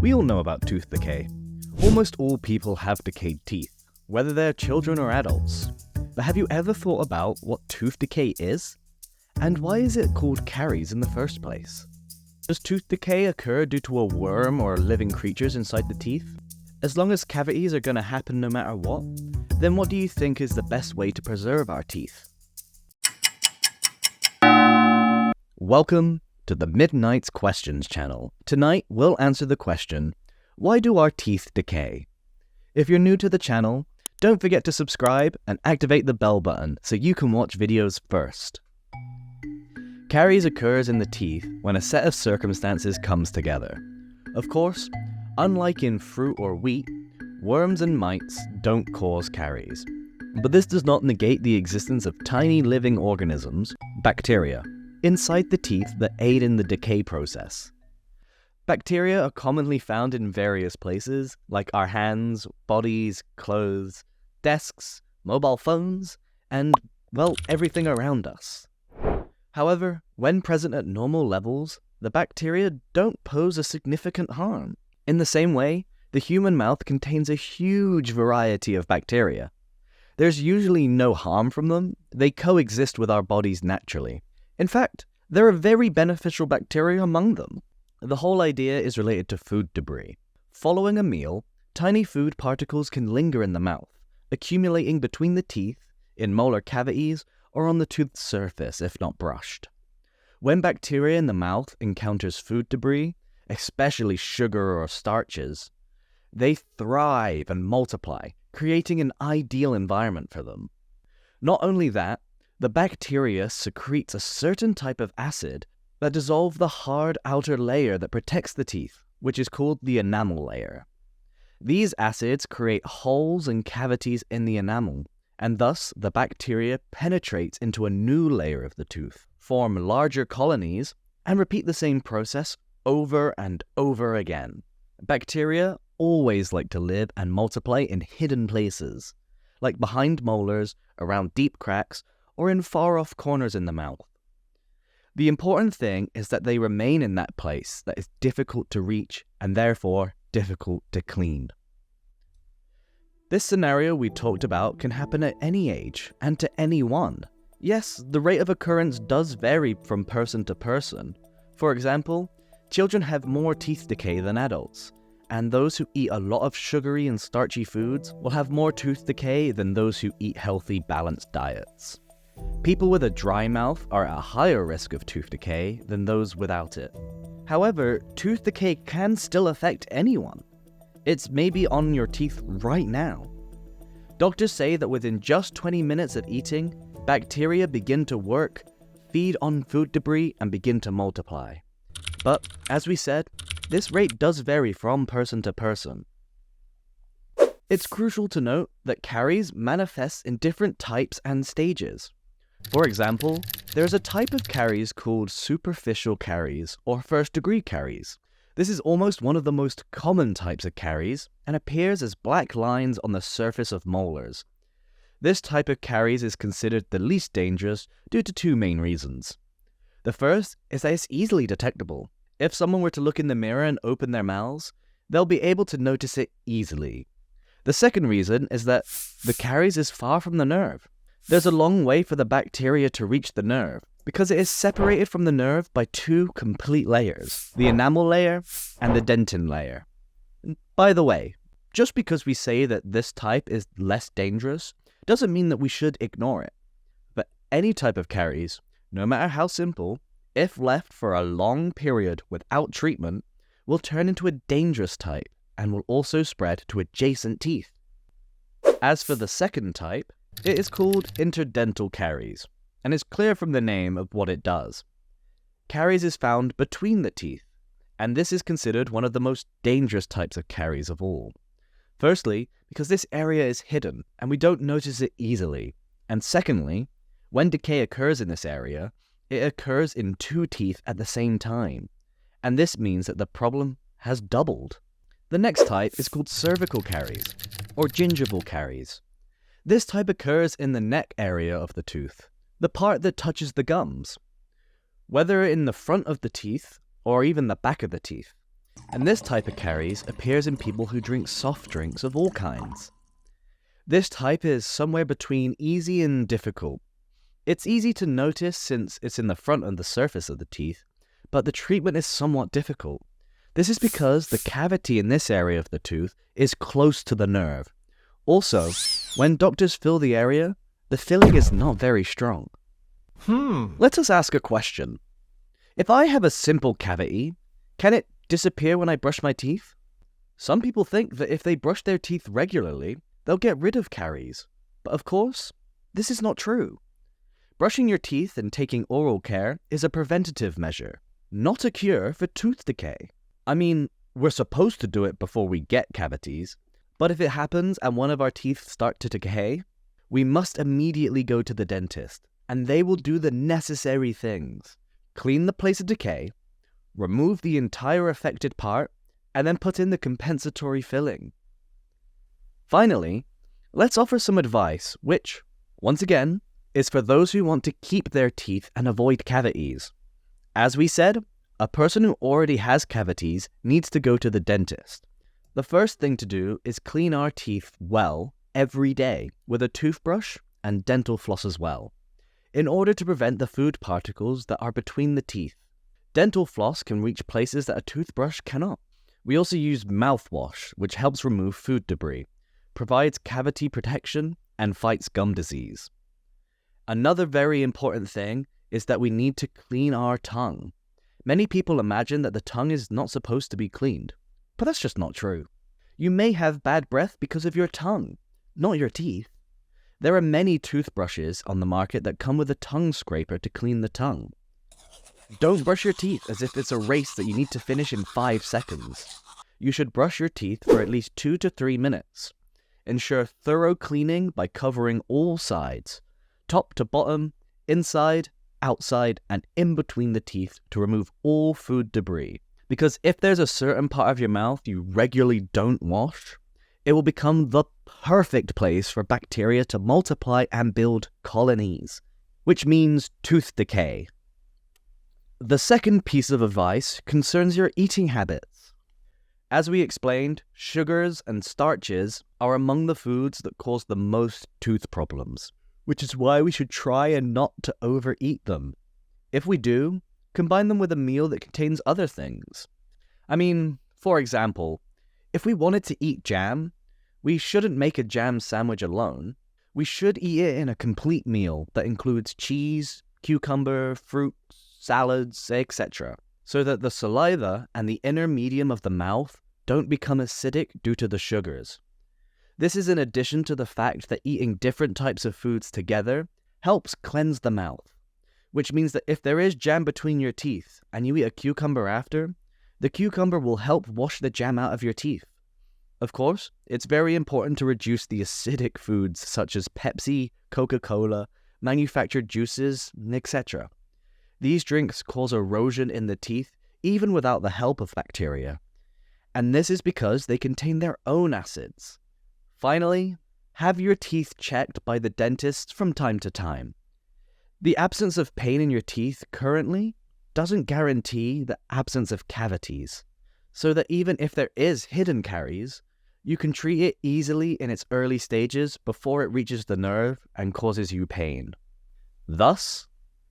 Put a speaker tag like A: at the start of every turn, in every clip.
A: We all know about tooth decay. Almost all people have decayed teeth, whether they're children or adults. But have you ever thought about what tooth decay is? And why is it called caries in the first place? Does tooth decay occur due to a worm or living creatures inside the teeth? As long as cavities are going to happen no matter what, then what do you think is the best way to preserve our teeth? Welcome to the Midnight's Questions channel. Tonight, we'll answer the question, why do our teeth decay? If you're new to the channel, don't forget to subscribe and activate the bell button so you can watch videos first. Caries occurs in the teeth when a set of circumstances comes together. Of course, unlike in fruit or wheat, worms and mites don't cause caries. But this does not negate the existence of tiny living organisms, bacteria, inside the teeth that aid in the decay process. Bacteria are commonly found in various places, like our hands, bodies, clothes, desks, mobile phones, and, well, everything around us. However, when present at normal levels, the bacteria don't pose a significant harm. In the same way, the human mouth contains a huge variety of bacteria. There's usually no harm from them. They coexist with our bodies naturally. In fact, there are very beneficial bacteria among them. The whole idea is related to food debris. Following a meal, tiny food particles can linger in the mouth, accumulating between the teeth, in molar cavities, or on the tooth's surface if not brushed. When bacteria in the mouth encounters food debris, especially sugar or starches, they thrive and multiply, creating an ideal environment for them. Not only that, the bacteria secretes a certain type of acid that dissolves the hard outer layer that protects the teeth, which is called the enamel layer. These acids create holes and cavities in the enamel, and thus the bacteria penetrates into a new layer of the tooth, form larger colonies, and repeat the same process over and over again. Bacteria always like to live and multiply in hidden places, like behind molars, around deep cracks, or in far-off corners in the mouth. The important thing is that they remain in that place that is difficult to reach and therefore difficult to clean. This scenario we talked about can happen at any age and to anyone. Yes, the rate of occurrence does vary from person to person. For example, children have more teeth decay than adults, and those who eat a lot of sugary and starchy foods will have more tooth decay than those who eat healthy, balanced diets. People with a dry mouth are at a higher risk of tooth decay than those without it. However, tooth decay can still affect anyone. It's maybe on your teeth right now. Doctors say that within just 20 minutes of eating, bacteria begin to work, feed on food debris, and begin to multiply. But, as we said, this rate does vary from person to person. It's crucial to note that caries manifests in different types and stages. For example, there's a type of caries called superficial caries or first-degree caries. This is almost one of the most common types of caries and appears as black lines on the surface of molars. This type of caries is considered the least dangerous due to two main reasons. The first is that it's easily detectable. If someone were to look in the mirror and open their mouths, they'll be able to notice it easily. The second reason is that the caries is far from the nerve. There's a long way for the bacteria to reach the nerve, because it is separated from the nerve by two complete layers, the enamel layer and the dentin layer. By the way, just because we say that this type is less dangerous, doesn't mean that we should ignore it. But any type of caries, no matter how simple, if left for a long period without treatment, will turn into a dangerous type and will also spread to adjacent teeth. As for the second type, it is called interdental caries, and is clear from the name of what it does. Caries is found between the teeth, and this is considered one of the most dangerous types of caries of all. Firstly, because this area is hidden, and we don't notice it easily. And secondly, when decay occurs in this area, it occurs in two teeth at the same time, and this means that the problem has doubled. The next type is called cervical caries, or gingival caries. This type occurs in the neck area of the tooth, the part that touches the gums. Whether in the front of the teeth or even the back of the teeth, And this type of caries appears in people who drink soft drinks of all kinds. This type is somewhere between easy and difficult. It's easy to notice since it's in the front and the surface of the teeth, but the treatment is somewhat difficult. This is because the cavity in this area of the tooth is close to the nerve. Also, when doctors fill the area, the filling is not very strong. Let us ask a question. If I have a simple cavity, can it disappear when I brush my teeth? Some people think that if they brush their teeth regularly, they'll get rid of caries. But of course, this is not true. Brushing your teeth and taking oral care is a preventative measure, not a cure for tooth decay. I mean, we're supposed to do it before we get cavities, but if it happens and one of our teeth start to decay, we must immediately go to the dentist, and they will do the necessary things. Clean the place of decay, remove the entire affected part, and then put in the compensatory filling. Finally, let's offer some advice, which, once again, is for those who want to keep their teeth and avoid cavities. As we said, a person who already has cavities needs to go to the dentist. The first thing to do is clean our teeth well every day with a toothbrush and dental floss as well, in order to prevent the food particles that are between the teeth. Dental floss can reach places that a toothbrush cannot. We also use mouthwash, which helps remove food debris, provides cavity protection, and fights gum disease. Another very important thing is that we need to clean our tongue. Many people imagine that the tongue is not supposed to be cleaned, but that's just not true. You may have bad breath because of your tongue, not your teeth. There are many toothbrushes on the market that come with a tongue scraper to clean the tongue. Don't brush your teeth as if it's a race that you need to finish in 5 seconds. You should brush your teeth for at least 2 to 3 minutes. Ensure thorough cleaning by covering all sides, top to bottom, inside, outside, and in between the teeth to remove all food debris. Because if there's a certain part of your mouth you regularly don't wash, it will become the perfect place for bacteria to multiply and build colonies, which means tooth decay. The second piece of advice concerns your eating habits. As we explained, sugars and starches are among the foods that cause the most tooth problems, which is why we should try and not to overeat them. If we do, combine them with a meal that contains other things. I mean, for example, if we wanted to eat jam, we shouldn't make a jam sandwich alone. We should eat it in a complete meal that includes cheese, cucumber, fruit, salads, etc., so that the saliva and the inner medium of the mouth don't become acidic due to the sugars. This is in addition to the fact that eating different types of foods together helps cleanse the mouth, which means that if there is jam between your teeth and you eat a cucumber after, the cucumber will help wash the jam out of your teeth. Of course, it's very important to reduce the acidic foods such as Pepsi, Coca-Cola, manufactured juices, etc. These drinks cause erosion in the teeth even without the help of bacteria, and this is because they contain their own acids. Finally, have your teeth checked by the dentist from time to time. The absence of pain in your teeth currently doesn't guarantee the absence of cavities, so that even if there is hidden caries, you can treat it easily in its early stages before it reaches the nerve and causes you pain. Thus,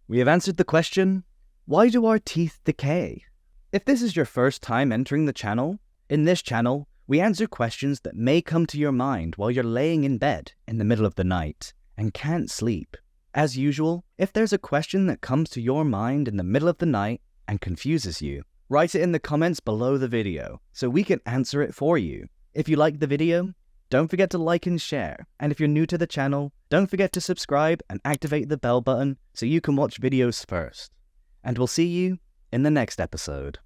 A: we have answered the question, why do our teeth decay? If this is your first time entering the channel, in this channel, we answer questions that may come to your mind while you're laying in bed in the middle of the night and can't sleep. As usual, if there's a question that comes to your mind in the middle of the night and confuses you, write it in the comments below the video so we can answer it for you. If you like the video, don't forget to like and share. And if you're new to the channel, don't forget to subscribe and activate the bell button so you can watch videos first. And we'll see you in the next episode.